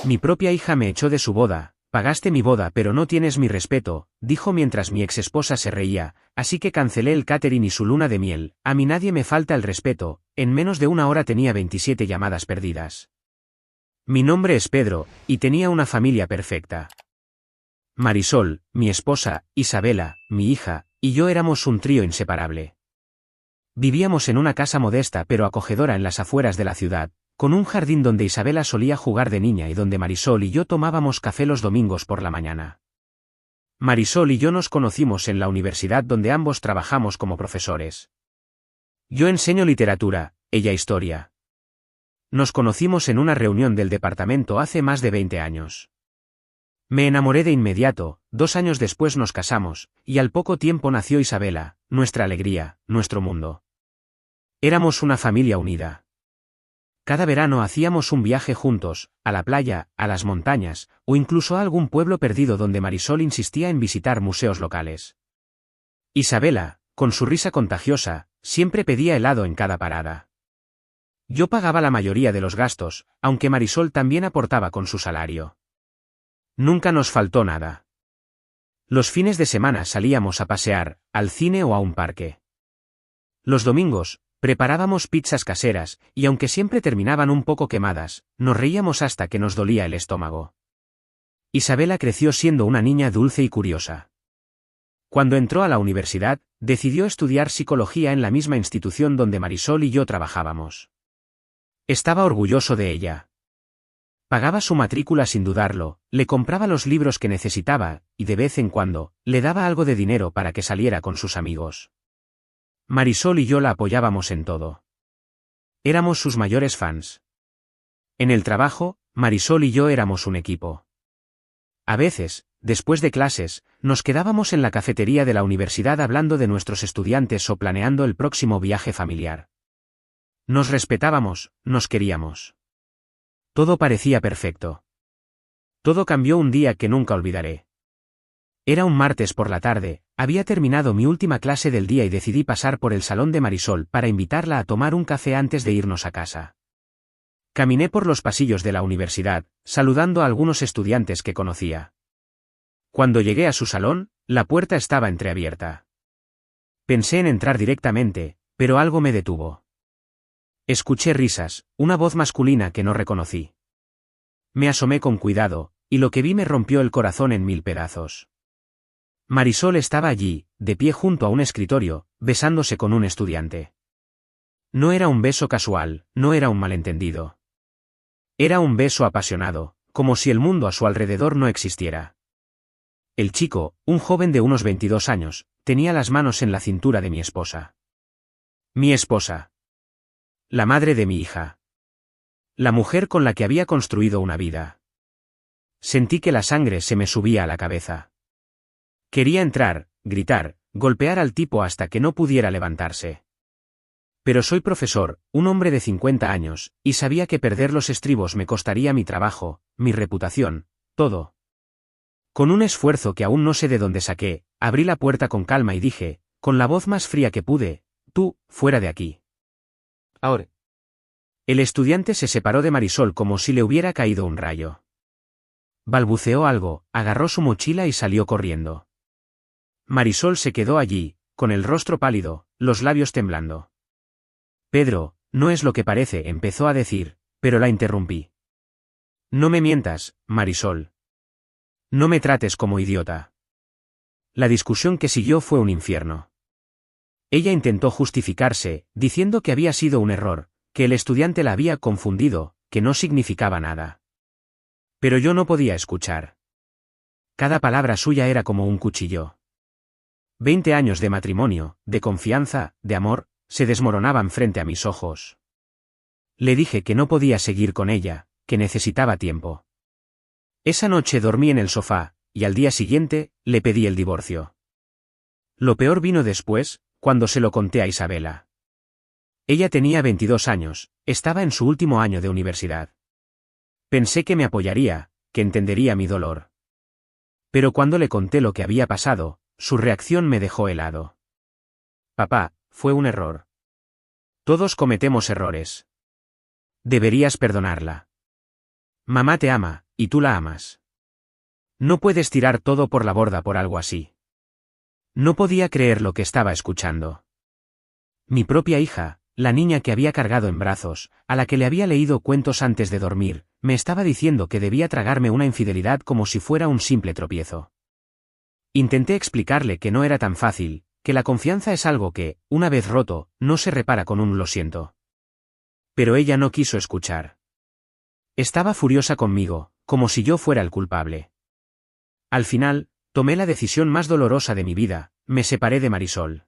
Mi propia hija me echó de su boda. Pagaste mi boda pero no tienes mi respeto, dijo mientras mi exesposa se reía, así que cancelé el catering y su luna de miel. A mí nadie me falta el respeto. En menos de una hora tenía 27 llamadas perdidas. Mi nombre es Pedro, y tenía una familia perfecta. Marisol, mi esposa, Isabela, mi hija, y yo éramos un trío inseparable. Vivíamos en una casa modesta pero acogedora en las afueras de la ciudad, con un jardín donde Isabela solía jugar de niña y donde Marisol y yo tomábamos café los domingos por la mañana. Marisol y yo nos conocimos en la universidad donde ambos trabajamos como profesores. Yo enseño literatura, ella historia. Nos conocimos en una reunión del departamento hace más de 20 años. Me enamoré de inmediato, 2 años después nos casamos, y al poco tiempo nació Isabela, nuestra alegría, nuestro mundo. Éramos una familia unida. Cada verano hacíamos un viaje juntos, a la playa, a las montañas, o incluso a algún pueblo perdido donde Marisol insistía en visitar museos locales. Isabela, con su risa contagiosa, siempre pedía helado en cada parada. Yo pagaba la mayoría de los gastos, aunque Marisol también aportaba con su salario. Nunca nos faltó nada. Los fines de semana salíamos a pasear, al cine o a un parque. Los domingos, preparábamos pizzas caseras, y aunque siempre terminaban un poco quemadas, nos reíamos hasta que nos dolía el estómago. Isabela creció siendo una niña dulce y curiosa. Cuando entró a la universidad, decidió estudiar psicología en la misma institución donde Marisol y yo trabajábamos. Estaba orgulloso de ella. Pagaba su matrícula sin dudarlo, le compraba los libros que necesitaba, y de vez en cuando, le daba algo de dinero para que saliera con sus amigos. Marisol y yo la apoyábamos en todo. Éramos sus mayores fans. En el trabajo, Marisol y yo éramos un equipo. A veces, después de clases, nos quedábamos en la cafetería de la universidad hablando de nuestros estudiantes o planeando el próximo viaje familiar. Nos respetábamos, nos queríamos. Todo parecía perfecto. Todo cambió un día que nunca olvidaré. Era un martes por la tarde, había terminado mi última clase del día y decidí pasar por el salón de Marisol para invitarla a tomar un café antes de irnos a casa. Caminé por los pasillos de la universidad, saludando a algunos estudiantes que conocía. Cuando llegué a su salón, la puerta estaba entreabierta. Pensé en entrar directamente, pero algo me detuvo. Escuché risas, una voz masculina que no reconocí. Me asomé con cuidado, y lo que vi me rompió el corazón en 1000 pedazos. Marisol estaba allí, de pie junto a un escritorio, besándose con un estudiante. No era un beso casual, no era un malentendido. Era un beso apasionado, como si el mundo a su alrededor no existiera. El chico, un joven de unos 22 años, tenía las manos en la cintura de mi esposa. Mi esposa. La madre de mi hija. La mujer con la que había construido una vida. Sentí que la sangre se me subía a la cabeza. Quería entrar, gritar, golpear al tipo hasta que no pudiera levantarse. Pero soy profesor, un hombre de 50 años, y sabía que perder los estribos me costaría mi trabajo, mi reputación, todo. Con un esfuerzo que aún no sé de dónde saqué, abrí la puerta con calma y dije, con la voz más fría que pude, tú, fuera de aquí. Ahora. El estudiante se separó de Marisol como si le hubiera caído un rayo. Balbuceó algo, agarró su mochila y salió corriendo. Marisol se quedó allí, con el rostro pálido, los labios temblando. Pedro, no es lo que parece, empezó a decir, pero la interrumpí. No me mientas, Marisol. No me trates como idiota. La discusión que siguió fue un infierno. Ella intentó justificarse, diciendo que había sido un error, que el estudiante la había confundido, que no significaba nada. Pero yo no podía escuchar. Cada palabra suya era como un cuchillo. 20 años de matrimonio, de confianza, de amor, se desmoronaban frente a mis ojos. Le dije que no podía seguir con ella, que necesitaba tiempo. Esa noche dormí en el sofá, y al día siguiente, le pedí el divorcio. Lo peor vino después, cuando se lo conté a Isabela. Ella tenía 22 años, estaba en su último año de universidad. Pensé que me apoyaría, que entendería mi dolor. Pero cuando le conté lo que había pasado, su reacción me dejó helado. Papá, fue un error. Todos cometemos errores. Deberías perdonarla. Mamá te ama, y tú la amas. No puedes tirar todo por la borda por algo así. No podía creer lo que estaba escuchando. Mi propia hija, la niña que había cargado en brazos, a la que le había leído cuentos antes de dormir, me estaba diciendo que debía tragarme una infidelidad como si fuera un simple tropiezo. Intenté explicarle que no era tan fácil, que la confianza es algo que, una vez roto, no se repara con un lo siento. Pero ella no quiso escuchar. Estaba furiosa conmigo, como si yo fuera el culpable. Al final, tomé la decisión más dolorosa de mi vida, me separé de Marisol.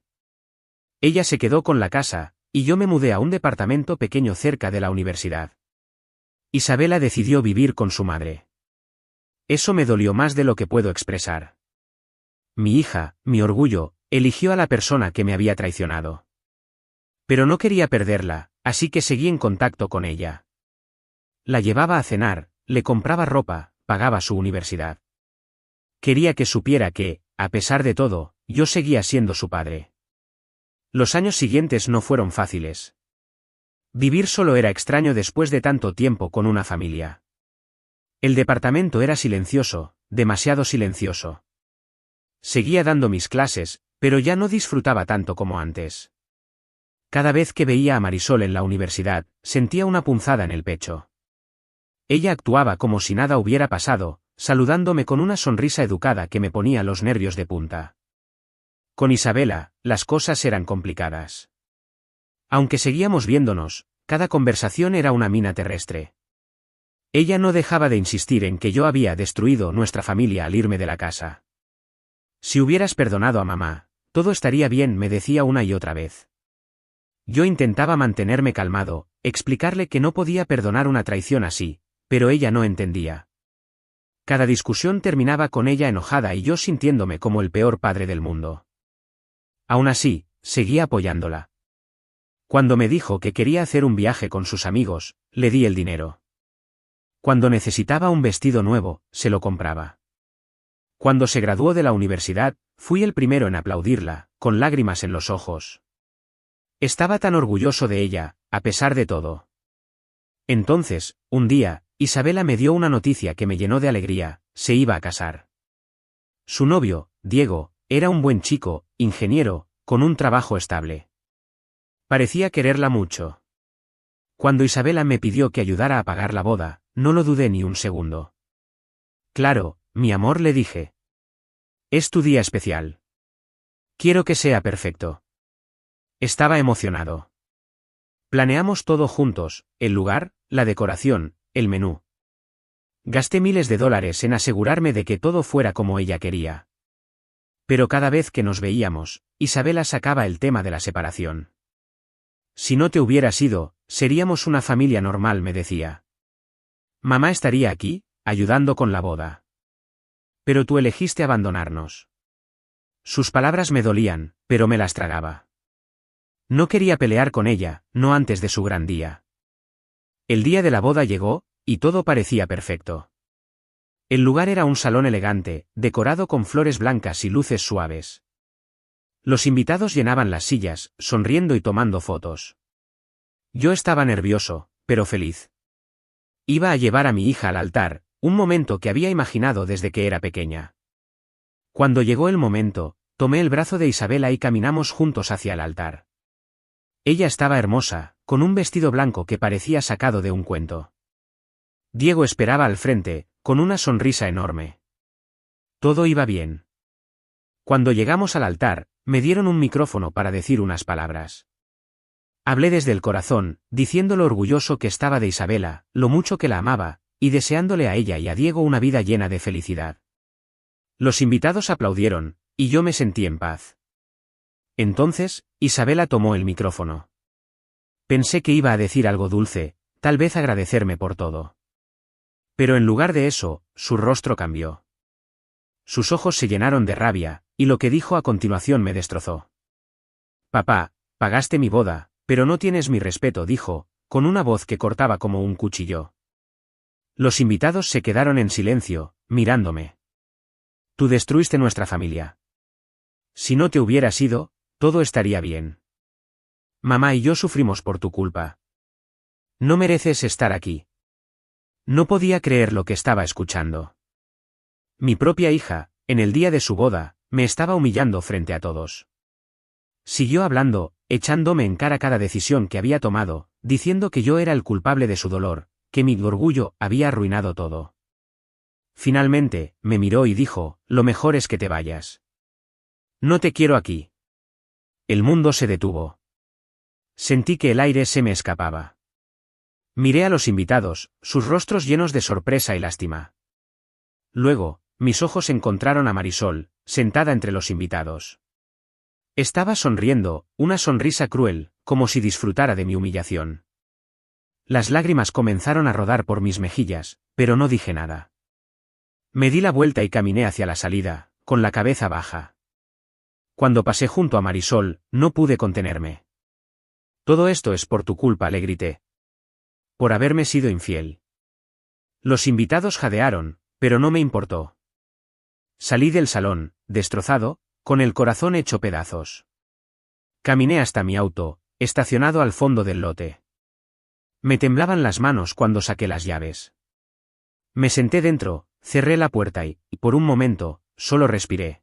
Ella se quedó con la casa, y yo me mudé a un departamento pequeño cerca de la universidad. Isabela decidió vivir con su madre. Eso me dolió más de lo que puedo expresar. Mi hija, mi orgullo, eligió a la persona que me había traicionado. Pero no quería perderla, así que seguí en contacto con ella. La llevaba a cenar, le compraba ropa, pagaba su universidad. Quería que supiera que, a pesar de todo, yo seguía siendo su padre. Los años siguientes no fueron fáciles. Vivir solo era extraño después de tanto tiempo con una familia. El departamento era silencioso, demasiado silencioso. Seguía dando mis clases, pero ya no disfrutaba tanto como antes. Cada vez que veía a Marisol en la universidad, sentía una punzada en el pecho. Ella actuaba como si nada hubiera pasado, saludándome con una sonrisa educada que me ponía los nervios de punta. Con Isabela, las cosas eran complicadas. Aunque seguíamos viéndonos, cada conversación era una mina terrestre. Ella no dejaba de insistir en que yo había destruido nuestra familia al irme de la casa. Si hubieras perdonado a mamá, todo estaría bien, me decía una y otra vez. Yo intentaba mantenerme calmado, explicarle que no podía perdonar una traición así, pero ella no entendía. Cada discusión terminaba con ella enojada y yo sintiéndome como el peor padre del mundo. Aún así, seguía apoyándola. Cuando me dijo que quería hacer un viaje con sus amigos, le di el dinero. Cuando necesitaba un vestido nuevo, se lo compraba. Cuando se graduó de la universidad, fui el primero en aplaudirla, con lágrimas en los ojos. Estaba tan orgulloso de ella, a pesar de todo. Entonces, un día, Isabela me dio una noticia que me llenó de alegría: se iba a casar. Su novio, Diego, era un buen chico, ingeniero, con un trabajo estable. Parecía quererla mucho. Cuando Isabela me pidió que ayudara a pagar la boda, no lo dudé ni un segundo. Claro, mi amor, le dije. Es tu día especial. Quiero que sea perfecto. Estaba emocionado. Planeamos todo juntos, el lugar, la decoración, el menú. Gasté miles de dólares en asegurarme de que todo fuera como ella quería. Pero cada vez que nos veíamos, Isabela sacaba el tema de la separación. Si no te hubieras ido, seríamos una familia normal, me decía. Mamá estaría aquí, ayudando con la boda. Pero tú elegiste abandonarnos. Sus palabras me dolían, pero me las tragaba. No quería pelear con ella, no antes de su gran día. El día de la boda llegó, y todo parecía perfecto. El lugar era un salón elegante, decorado con flores blancas y luces suaves. Los invitados llenaban las sillas, sonriendo y tomando fotos. Yo estaba nervioso, pero feliz. Iba a llevar a mi hija al altar, un momento que había imaginado desde que era pequeña. Cuando llegó el momento, tomé el brazo de Isabela y caminamos juntos hacia el altar. Ella estaba hermosa, con un vestido blanco que parecía sacado de un cuento. Diego esperaba al frente, con una sonrisa enorme. Todo iba bien. Cuando llegamos al altar, me dieron un micrófono para decir unas palabras. Hablé desde el corazón, diciendo lo orgulloso que estaba de Isabela, lo mucho que la amaba, y deseándole a ella y a Diego una vida llena de felicidad. Los invitados aplaudieron, y yo me sentí en paz. Entonces, Isabela tomó el micrófono. Pensé que iba a decir algo dulce, tal vez agradecerme por todo. Pero en lugar de eso, su rostro cambió. Sus ojos se llenaron de rabia, y lo que dijo a continuación me destrozó. Papá, pagaste mi boda, pero no tienes mi respeto, dijo, con una voz que cortaba como un cuchillo. Los invitados se quedaron en silencio, mirándome. Tú destruiste nuestra familia. Si no te hubieras ido, todo estaría bien. Mamá y yo sufrimos por tu culpa. No mereces estar aquí. No podía creer lo que estaba escuchando. Mi propia hija, en el día de su boda, me estaba humillando frente a todos. Siguió hablando, echándome en cara cada decisión que había tomado, diciendo que yo era el culpable de su dolor, que mi orgullo había arruinado todo. Finalmente, me miró y dijo, lo mejor es que te vayas. No te quiero aquí. El mundo se detuvo. Sentí que el aire se me escapaba. Miré a los invitados, sus rostros llenos de sorpresa y lástima. Luego, mis ojos encontraron a Marisol, sentada entre los invitados. Estaba sonriendo, una sonrisa cruel, como si disfrutara de mi humillación. Las lágrimas comenzaron a rodar por mis mejillas, pero no dije nada. Me di la vuelta y caminé hacia la salida, con la cabeza baja. Cuando pasé junto a Marisol, no pude contenerme. Todo esto es por tu culpa, le grité. Por haberme sido infiel. Los invitados jadearon, pero no me importó. Salí del salón, destrozado, con el corazón hecho pedazos. Caminé hasta mi auto, estacionado al fondo del lote. Me temblaban las manos cuando saqué las llaves. Me senté dentro, cerré la puerta y, por un momento, solo respiré.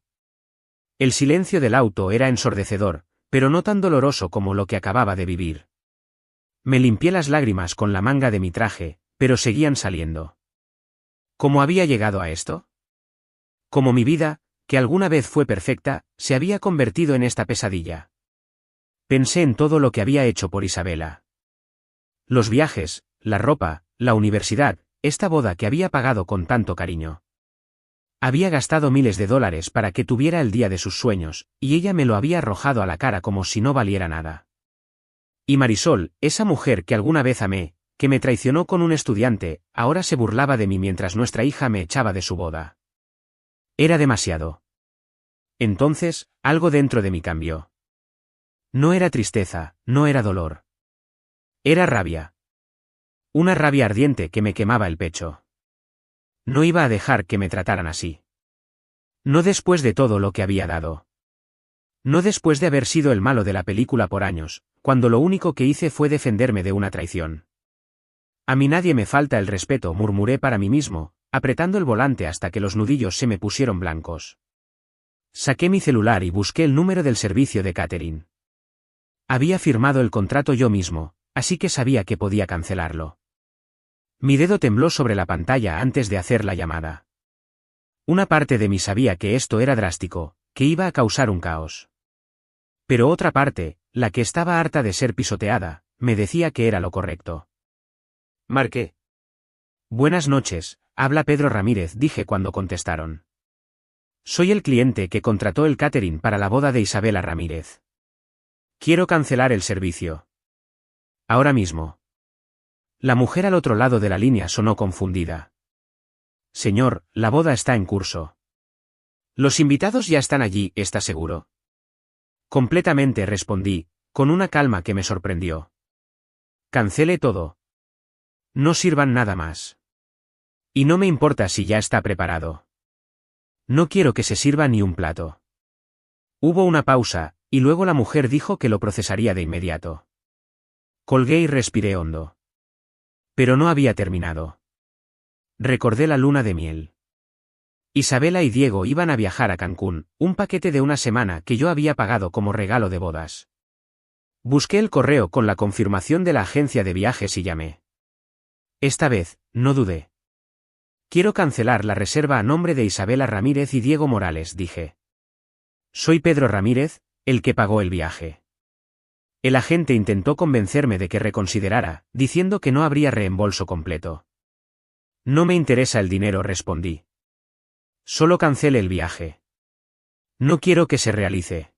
El silencio del auto era ensordecedor, pero no tan doloroso como lo que acababa de vivir. Me limpié las lágrimas con la manga de mi traje, pero seguían saliendo. ¿Cómo había llegado a esto? Como mi vida, que alguna vez fue perfecta, se había convertido en esta pesadilla. Pensé en todo lo que había hecho por Isabela. Los viajes, la ropa, la universidad, esta boda que había pagado con tanto cariño. Había gastado miles de dólares para que tuviera el día de sus sueños, y ella me lo había arrojado a la cara como si no valiera nada. Y Marisol, esa mujer que alguna vez amé, que me traicionó con un estudiante, ahora se burlaba de mí mientras nuestra hija me echaba de su boda. Era demasiado. Entonces, algo dentro de mí cambió. No era tristeza, no era dolor. Era rabia. Una rabia ardiente que me quemaba el pecho. No iba a dejar que me trataran así. No después de todo lo que había dado. No después de haber sido el malo de la película por años, cuando lo único que hice fue defenderme de una traición. A mí nadie me falta el respeto, murmuré para mí mismo, apretando el volante hasta que los nudillos se me pusieron blancos. Saqué mi celular y busqué el número del servicio de catering. Había firmado el contrato yo mismo, así que sabía que podía cancelarlo. Mi dedo tembló sobre la pantalla antes de hacer la llamada. Una parte de mí sabía que esto era drástico, que iba a causar un caos. Pero otra parte, la que estaba harta de ser pisoteada, me decía que era lo correcto. Marqué. Buenas noches, habla Pedro Ramírez, dije cuando contestaron. Soy el cliente que contrató el catering para la boda de Isabela Ramírez. Quiero cancelar el servicio. Ahora mismo. La mujer al otro lado de la línea sonó confundida. Señor, la boda está en curso. Los invitados ya están allí, ¿está seguro? Completamente, respondí, con una calma que me sorprendió. Cancele todo. No sirvan nada más. Y no me importa si ya está preparado. No quiero que se sirva ni un plato. Hubo una pausa, y luego la mujer dijo que lo procesaría de inmediato. Colgué y respiré hondo. Pero no había terminado. Recordé la luna de miel. Isabela y Diego iban a viajar a Cancún, un paquete de una semana que yo había pagado como regalo de bodas. Busqué el correo con la confirmación de la agencia de viajes y llamé. Esta vez, no dudé. Quiero cancelar la reserva a nombre de Isabela Ramírez y Diego Morales, dije. Soy Pedro Ramírez, el que pagó el viaje. El agente intentó convencerme de que reconsiderara, diciendo que no habría reembolso completo. No me interesa el dinero, respondí. Solo cancele el viaje. No quiero que se realice.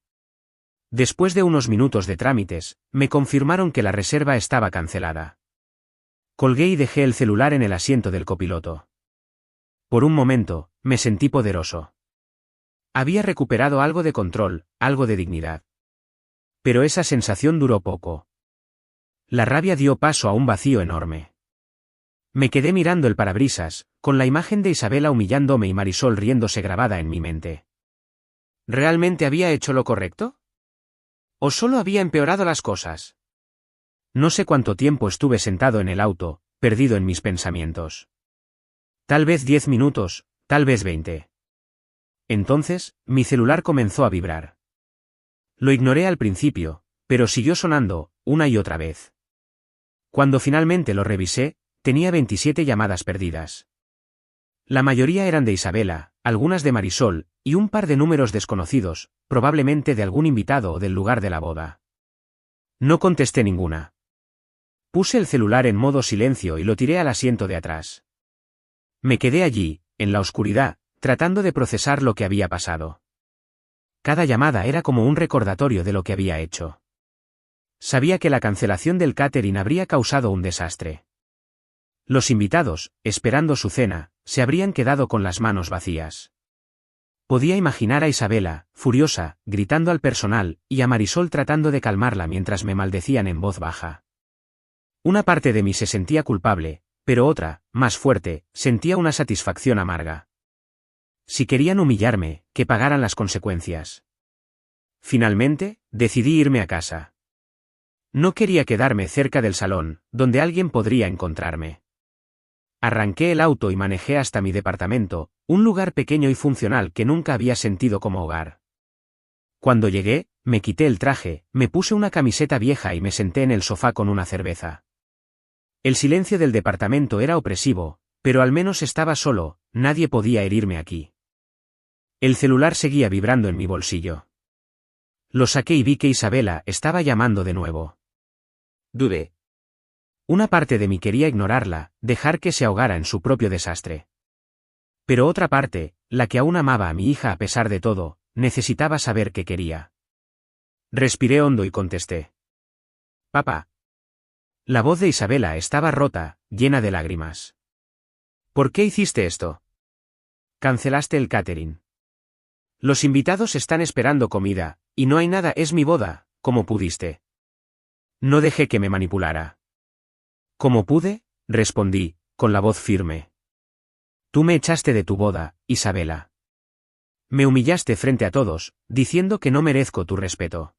Después de unos minutos de trámites, me confirmaron que la reserva estaba cancelada. Colgué y dejé el celular en el asiento del copiloto. Por un momento, me sentí poderoso. Había recuperado algo de control, algo de dignidad. Pero esa sensación duró poco. La rabia dio paso a un vacío enorme. Me quedé mirando el parabrisas, con la imagen de Isabela humillándome y Marisol riéndose grabada en mi mente. ¿Realmente había hecho lo correcto? ¿O solo había empeorado las cosas? No sé cuánto tiempo estuve sentado en el auto, perdido en mis pensamientos. Tal vez 10 minutos, tal vez 20. Entonces, mi celular comenzó a vibrar. Lo ignoré al principio, pero siguió sonando, una y otra vez. Cuando finalmente lo revisé, tenía 27 llamadas perdidas. La mayoría eran de Isabela, algunas de Marisol, y un par de números desconocidos, probablemente de algún invitado o del lugar de la boda. No contesté ninguna. Puse el celular en modo silencio y lo tiré al asiento de atrás. Me quedé allí, en la oscuridad, tratando de procesar lo que había pasado. Cada llamada era como un recordatorio de lo que había hecho. Sabía que la cancelación del catering habría causado un desastre. Los invitados, esperando su cena, se habrían quedado con las manos vacías. Podía imaginar a Isabela, furiosa, gritando al personal, y a Marisol tratando de calmarla mientras me maldecían en voz baja. Una parte de mí se sentía culpable, pero otra, más fuerte, sentía una satisfacción amarga. Si querían humillarme, que pagaran las consecuencias. Finalmente, decidí irme a casa. No quería quedarme cerca del salón, donde alguien podría encontrarme. Arranqué el auto y manejé hasta mi departamento, un lugar pequeño y funcional que nunca había sentido como hogar. Cuando llegué, me quité el traje, me puse una camiseta vieja y me senté en el sofá con una cerveza. El silencio del departamento era opresivo, pero al menos estaba solo, nadie podía herirme aquí. El celular seguía vibrando en mi bolsillo. Lo saqué y vi que Isabela estaba llamando de nuevo. Dudé. Una parte de mí quería ignorarla, dejar que se ahogara en su propio desastre. Pero otra parte, la que aún amaba a mi hija a pesar de todo, necesitaba saber qué quería. Respiré hondo y contesté. Papá. La voz de Isabela estaba rota, llena de lágrimas. ¿Por qué hiciste esto? Cancelaste el catering. Los invitados están esperando comida, y no hay nada, es mi boda, como pudiste. No dejé que me manipulara. ¿Cómo pude? Respondí, con la voz firme. Tú me echaste de tu boda, Isabela. Me humillaste frente a todos, diciendo que no merezco tu respeto.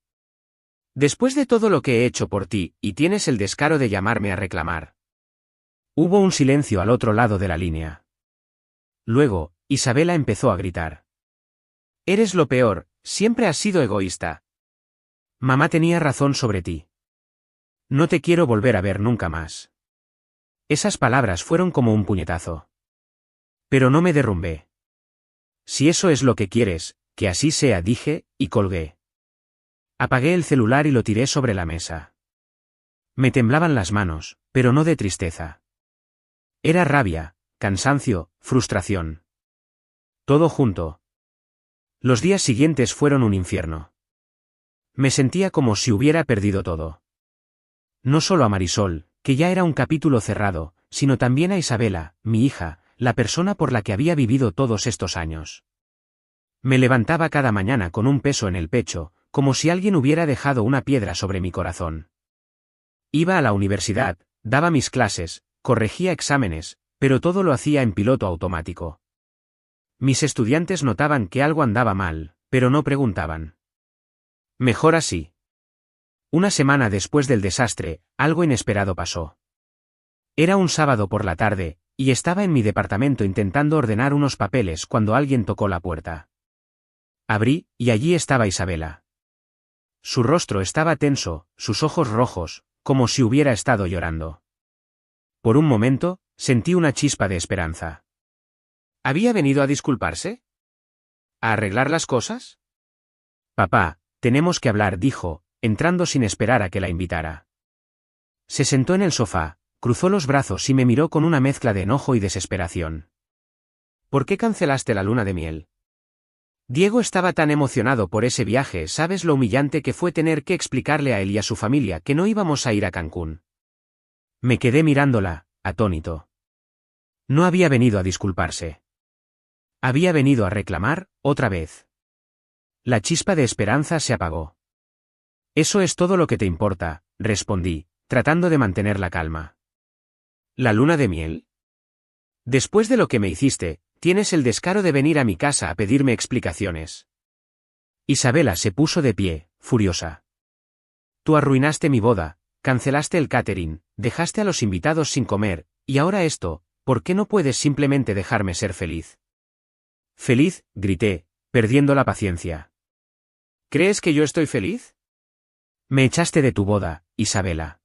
Después de todo lo que he hecho por ti, y tienes el descaro de llamarme a reclamar. Hubo un silencio al otro lado de la línea. Luego, Isabela empezó a gritar. Eres lo peor, siempre has sido egoísta. Mamá tenía razón sobre ti. No te quiero volver a ver nunca más. Esas palabras fueron como un puñetazo. Pero no me derrumbé. Si eso es lo que quieres, que así sea, dije, y colgué. Apagué el celular y lo tiré sobre la mesa. Me temblaban las manos, pero no de tristeza. Era rabia, cansancio, frustración. Todo junto. Los días siguientes fueron un infierno. Me sentía como si hubiera perdido todo. No solo a Marisol, que ya era un capítulo cerrado, sino también a Isabela, mi hija, la persona por la que había vivido todos estos años. Me levantaba cada mañana con un peso en el pecho, como si alguien hubiera dejado una piedra sobre mi corazón. Iba a la universidad, daba mis clases, corregía exámenes, pero todo lo hacía en piloto automático. Mis estudiantes notaban que algo andaba mal, pero no preguntaban. Mejor así. Una semana después del desastre, algo inesperado pasó. Era un sábado por la tarde, y estaba en mi departamento intentando ordenar unos papeles cuando alguien tocó la puerta. Abrí, y allí estaba Isabela. Su rostro estaba tenso, sus ojos rojos, como si hubiera estado llorando. Por un momento, sentí una chispa de esperanza. ¿Había venido a disculparse? ¿A arreglar las cosas? Papá, tenemos que hablar, dijo, entrando sin esperar a que la invitara. Se sentó en el sofá, cruzó los brazos y me miró con una mezcla de enojo y desesperación. ¿Por qué cancelaste la luna de miel? Diego estaba tan emocionado por ese viaje, ¿sabes lo humillante que fue tener que explicarle a él y a su familia que no íbamos a ir a Cancún? Me quedé mirándola, atónito. No había venido a disculparse. Había venido a reclamar, otra vez. La chispa de esperanza se apagó. Eso es todo lo que te importa, respondí, tratando de mantener la calma. ¿La luna de miel? Después de lo que me hiciste, tienes el descaro de venir a mi casa a pedirme explicaciones. Isabela se puso de pie, furiosa. Tú arruinaste mi boda, cancelaste el catering, dejaste a los invitados sin comer, y ahora esto, ¿por qué no puedes simplemente dejarme ser feliz? Feliz, grité, perdiendo la paciencia. ¿Crees que yo estoy feliz? Me echaste de tu boda, Isabela.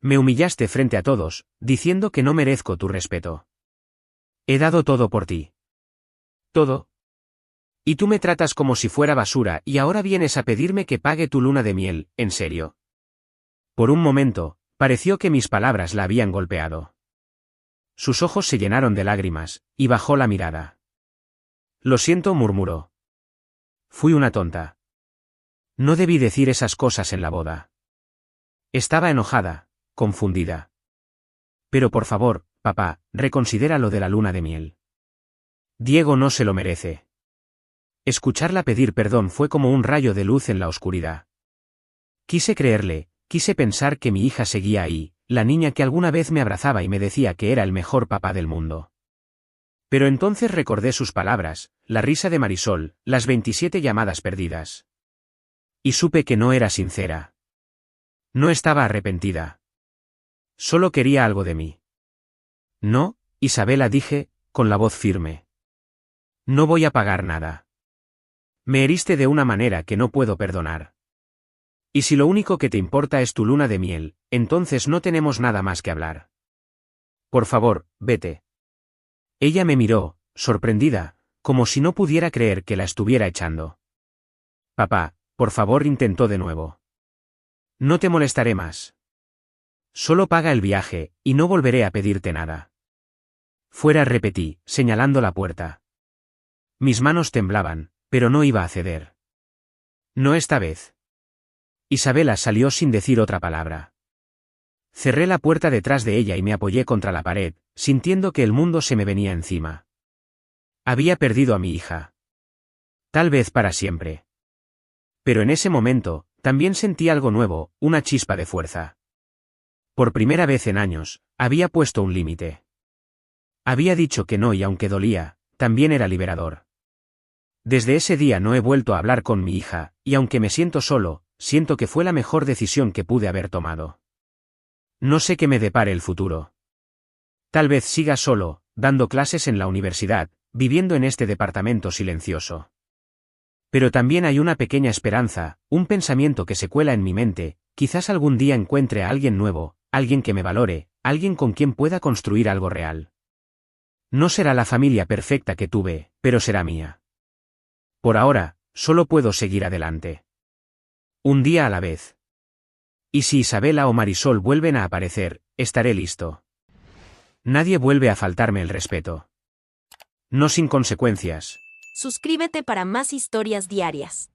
Me humillaste frente a todos, diciendo que no merezco tu respeto. He dado todo por ti. ¿Todo? Y tú me tratas como si fuera basura y ahora vienes a pedirme que pague tu luna de miel, ¿en serio? Por un momento, pareció que mis palabras la habían golpeado. Sus ojos se llenaron de lágrimas, y bajó la mirada. Lo siento, murmuró. Fui una tonta. No debí decir esas cosas en la boda. Estaba enojada, confundida. Pero por favor, papá, reconsidera lo de la luna de miel. Diego no se lo merece. Escucharla pedir perdón fue como un rayo de luz en la oscuridad. Quise creerle, quise pensar que mi hija seguía ahí, la niña que alguna vez me abrazaba y me decía que era el mejor papá del mundo. Pero entonces recordé sus palabras, la risa de Marisol, las 27 llamadas perdidas. Y supe que no era sincera. No estaba arrepentida. Solo quería algo de mí. No, Isabela, dije, con la voz firme. No voy a pagar nada. Me heriste de una manera que no puedo perdonar. Y si lo único que te importa es tu luna de miel, entonces no tenemos nada más que hablar. Por favor, vete. Ella me miró, sorprendida, como si no pudiera creer que la estuviera echando. Papá, por favor, intentó de nuevo. No te molestaré más. Solo paga el viaje, y no volveré a pedirte nada. Fuera, repetí, señalando la puerta. Mis manos temblaban, pero no iba a ceder. No esta vez. Isabela salió sin decir otra palabra. Cerré la puerta detrás de ella y me apoyé contra la pared, sintiendo que el mundo se me venía encima. Había perdido a mi hija. Tal vez para siempre. Pero en ese momento, también sentí algo nuevo, una chispa de fuerza. Por primera vez en años, había puesto un límite. Había dicho que no y aunque dolía, también era liberador. Desde ese día no he vuelto a hablar con mi hija, y aunque me siento solo, siento que fue la mejor decisión que pude haber tomado. No sé qué me depare el futuro. Tal vez siga solo, dando clases en la universidad, viviendo en este departamento silencioso. Pero también hay una pequeña esperanza, un pensamiento que se cuela en mi mente, quizás algún día encuentre a alguien nuevo, alguien que me valore, alguien con quien pueda construir algo real. No será la familia perfecta que tuve, pero será mía. Por ahora, solo puedo seguir adelante. Un día a la vez. Y si Isabela o Marisol vuelven a aparecer, estaré listo. Nadie vuelve a faltarme el respeto. No sin consecuencias. Suscríbete para más historias diarias.